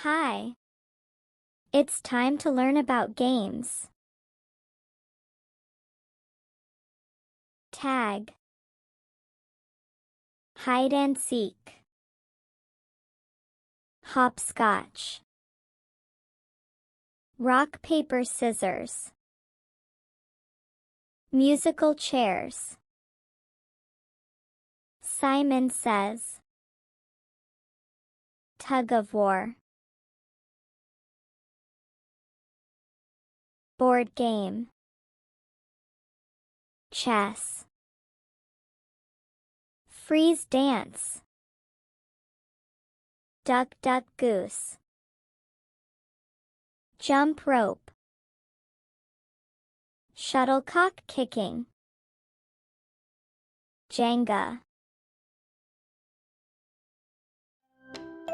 Hi. It's time to learn about games. Tag. Hide and seek. Hopscotch. Rock, paper, scissors. Musical chairs. Simon Says. Tug-of-war. Board game. Chess. Freeze dance. Duck, duck, goose. Jump rope. Shuttlecock kicking. Jenga.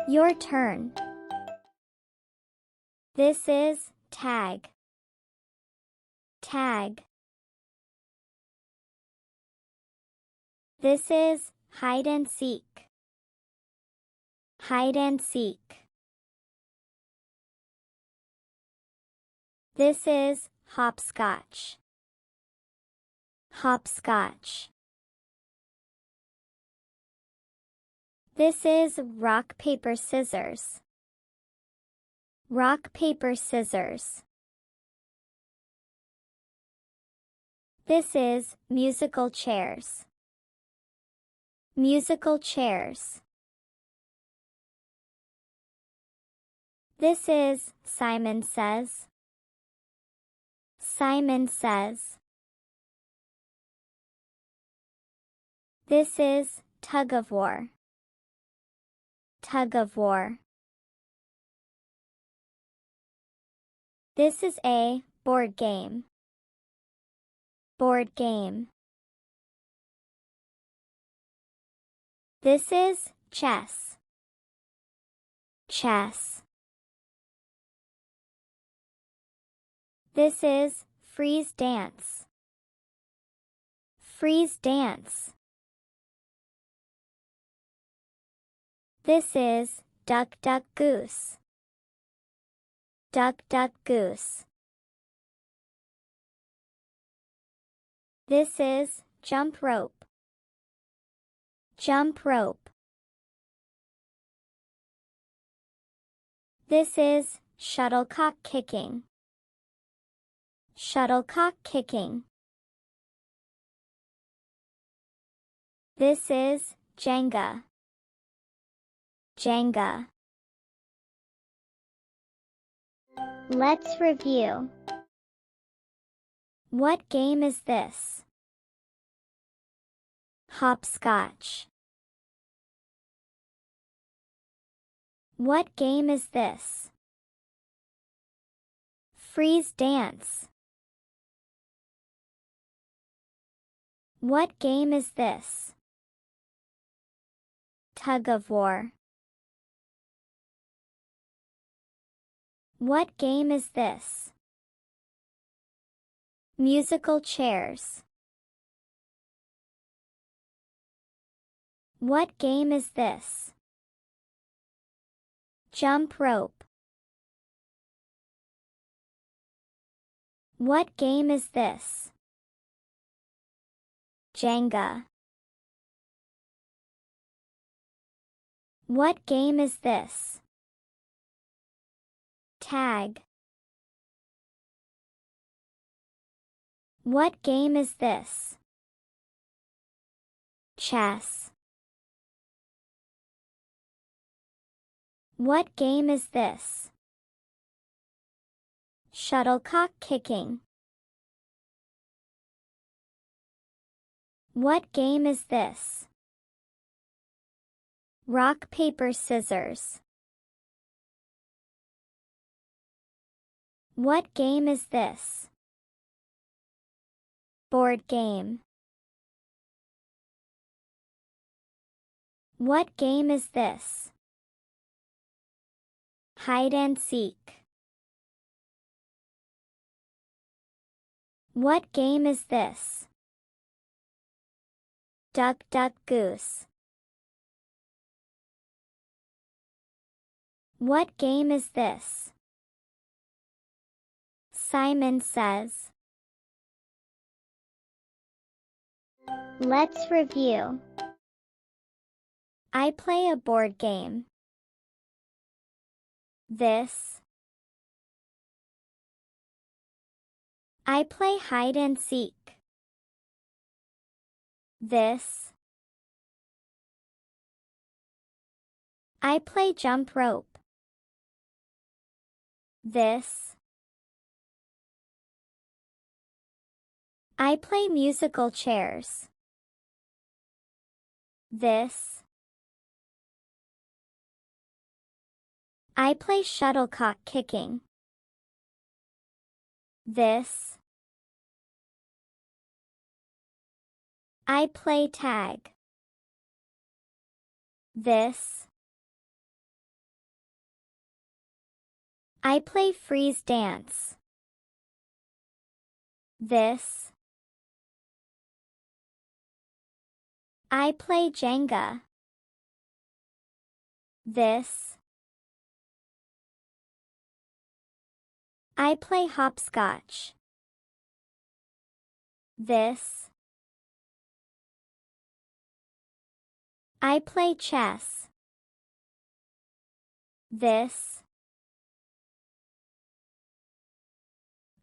Your turn. This is tag. Tag. This is hide and seek. Hide and seek. This is hopscotch. Hopscotch. This is rock, paper, scissors. Rock, paper, scissors. This is musical chairs. Musical chairs. This is Simon Says. Simon Says. This is tug-of-war. Tug-of-war. This is a board game. Board game. This is chess. Chess. This is freeze dance. Freeze dance. This is duck, duck, goose. Duck, duck, goose. This is jump rope. Jump rope. This is shuttlecock kicking. Shuttlecock kicking. This is jenga. Jenga. Let's review. What game is this? Hopscotch. What game is this? Freeze dance. What game is this? Tug-of-war. What game is this? Musical chairs. What game is this? Jump rope. What game is this? Jenga. What game is this? Tag. What game is this? Chess. What game is this? Shuttlecock kicking. What game is this? Rock, paper, scissors. What game is this? Board game. What game is this? Hide and seek. What game is this? Duck, duck, goose. What game is this? Simon says. Let's review. I play a board game. This. I play hide and seek. This. I play jump rope. This. I play musical chairs. This. I play shuttlecock kicking. This. I play tag. This. I play freeze dance. This. I play jenga. This. I play hopscotch. This. I play chess. This.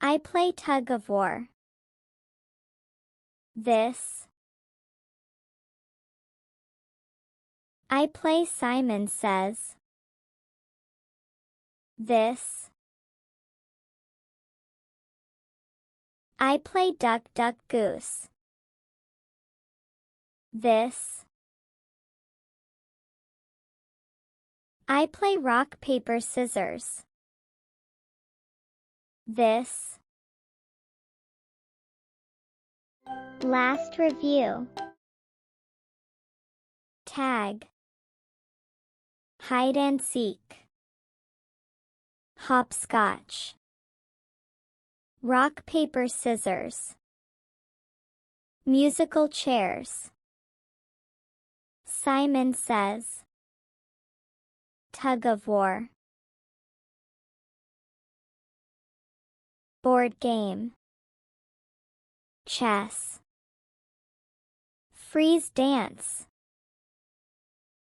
I play tug-of-war. This. I play Simon Says. This. I play duck, duck, goose. This. I play rock, paper, scissors. This. Last review. Tag. Hide and seek. Hopscotch. Rock, paper, scissors. Musical chairs. Simon Says. Tug-of-war. Board game. Chess. Freeze dance.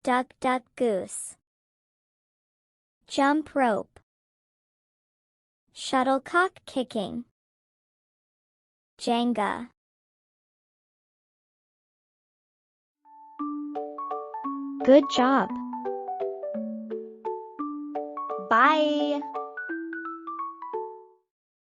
Duck, duck, goose. Jump rope. Shuttlecock kicking. Jenga. Good job. Bye!